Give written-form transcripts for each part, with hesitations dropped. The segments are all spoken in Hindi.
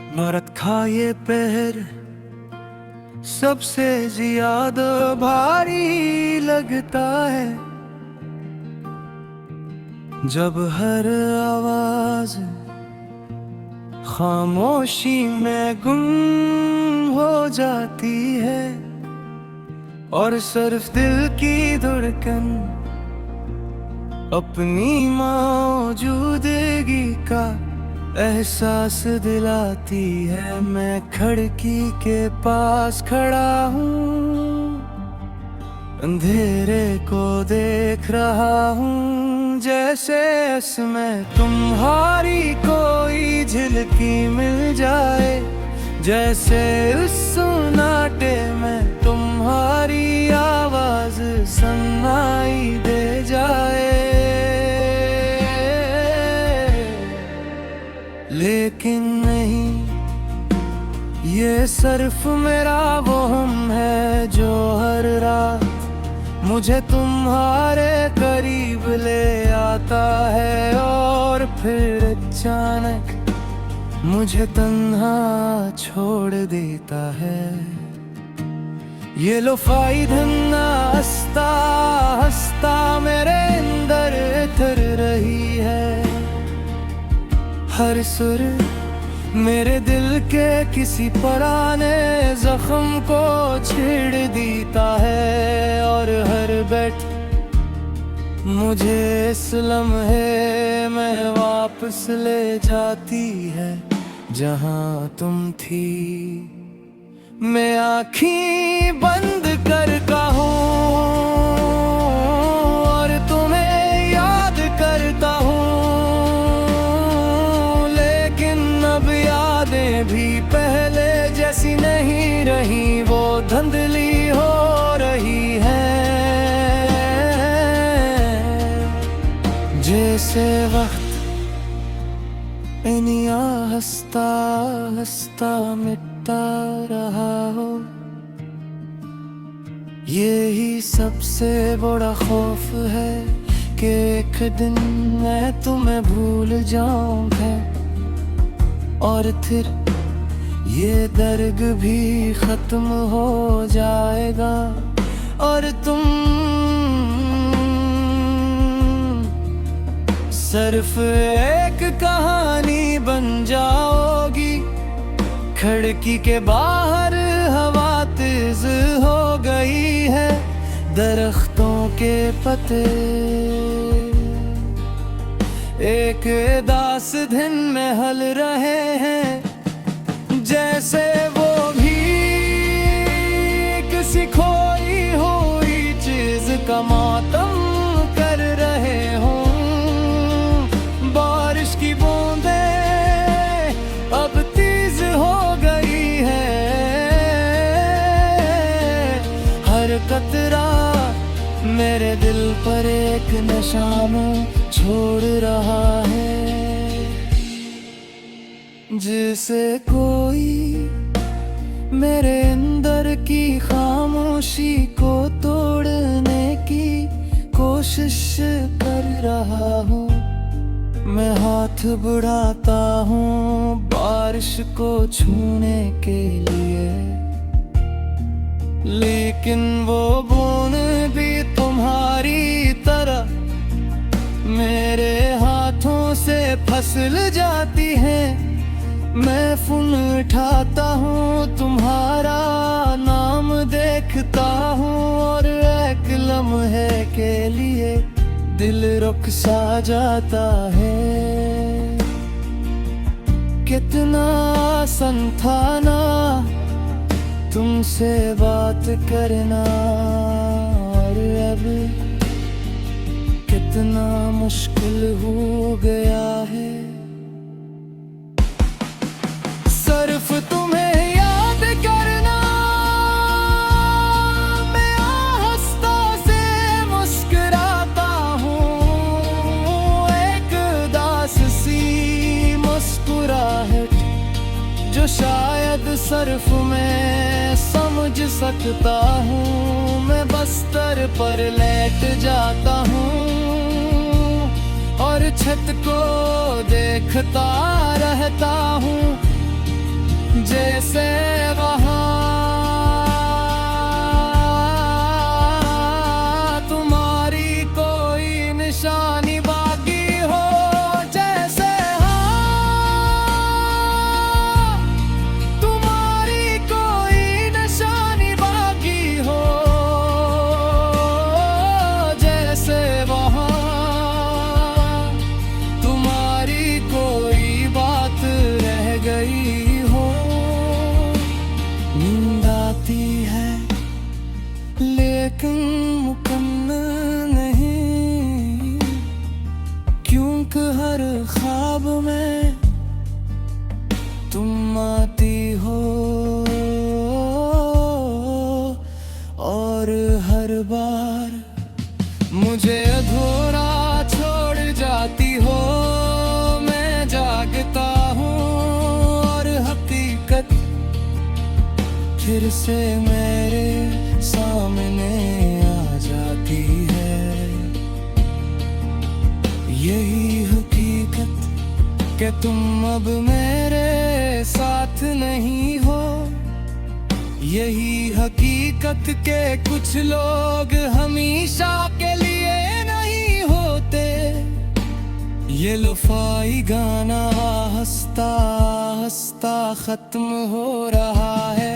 मरद खा ये पहर सबसे ज्यादा भारी लगता है, जब हर आवाज खामोशी में गुम हो जाती है और सिर्फ दिल की धड़कन अपनी मौजूदगी का एहसास दिलाती है। मैं खिड़की के पास खड़ा हूँ, अंधेरे को देख रहा हूँ, जैसे इसमें तुम्हारी कोई झलकी मिल जाए, जैसे उस सन्नाटे में तुम्हारी आवाज सुनाई दे जाए। लेकिन नहीं, ये सिर्फ मेरा वहम है जो हर रात मुझे तुम्हारे करीब ले आता है और फिर अचानक मुझे तन्हा छोड़ देता है। ये लोफाई धन्ना हंसता हंसता मेरे अंदर उतर रही है, हर सुर मेरे दिल के किसी पुराने जख्म को छेड़ देता है और हर बैठ मुझे इस लम्हे में वापस ले जाती है जहां तुम थी। मैं आँखें बंद करता हूँ और तुम्हें याद करता हूँ, भी पहले जैसी नहीं रही, वो धुंधली हो रही है, जैसे वक्त इनिया हंसता हंसता मिटता रहा हो। यही सबसे बड़ा खौफ है कि एक दिन मैं तुम्हें भूल जाऊंगा और फिर ये दर्द भी खत्म हो जाएगा और तुम सिर्फ एक कहानी बन जाओगी। खिड़की के बाहर हवा तेज हो गई है, दरख्तों के पत्ते एक उदास दिन में हल रहे हैं, जैसे वो भी किसी खोई हुई चीज का मातम कर रहे हों। बारिश की बूंदें अब तेज हो गई है, हर कतरा मेरे दिल पर एक निशान छोड़ रहा है, जिसे कोई मेरे अंदर की खामोशी को तोड़ने की कोशिश कर रहा हूँ। मैं हाथ बढ़ाता हूँ बारिश को छूने के लिए, लेकिन वो बूंद भी तुम्हारी तरह मेरे हाथों से फिसल जाती है। मैं फोन उठाता हूँ, तुम्हारा नाम देखता हूँ और एक लम्हे के लिए दिल रुक सा जाता है। कितना आसान था ना तुमसे बात करना, और अब कितना मुश्किल हो गया है। सिर्फ तुम्हें याद करना, मैं आहिस्ता से मुस्कुराता हूँ, एक उदास सी मुस्कुराहट जो शायद सिर्फ मैं समझ सकता हूँ। मैं बस्तर पर लेट जाता हूँ और छत को देखता रहता हूँ, जैसे वहाँ तुम्हारी कोई निशानी बाकी हो, जैसे हाँ तुम्हारी कोई निशानी बाकी हो, जैसे वहाँ तुम्हारी कोई बात रह गई हो। नींद आती है लेकिन मुकम्मल नहीं, क्योंकि हर ख्वाब में तुम आती हो और हर बार मुझे अधूरा छोड़ जाती हो। मैं जागता हूँ और हकीकत फिर से मेरे सामने आ जाती है। यही हकीकत कि तुम अब मेरे साथ नहीं हो, यही हकीकत के कुछ लोग हमेशा के लिए नहीं होते। ये लुफाई गाना हंसता हंसता खत्म हो रहा है,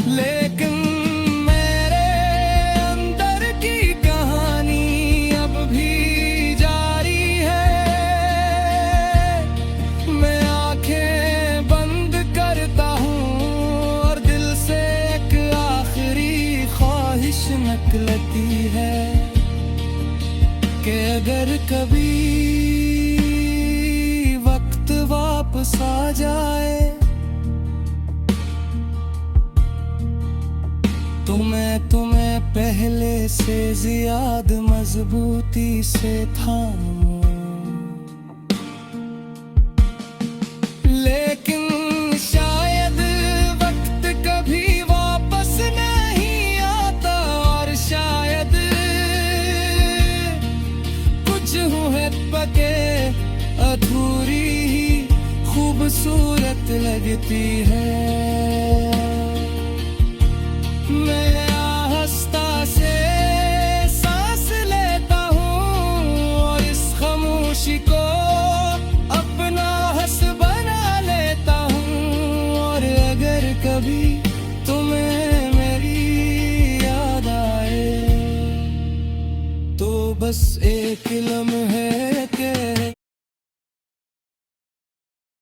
लेकिन मेरे अंदर की कहानी अब भी जारी है। मैं आंखें बंद करता हूँ और दिल से एक आखिरी ख्वाहिश निकलती है कि अगर कभी वक्त वापस आ जाए तो मैं तुम्हें पहले से ज्यादा मजबूती से थामूं। लेकिन शायद वक्त कभी वापस नहीं आता और शायद कुछ है पके अधूरी ही खूबसूरत लगती है। मैं आहिस्ता से सांस लेता हूँ और इस खामोशी को अपना हंस बना लेता हूँ। और अगर कभी तुम्हें मेरी याद आए तो बस एक लम्हे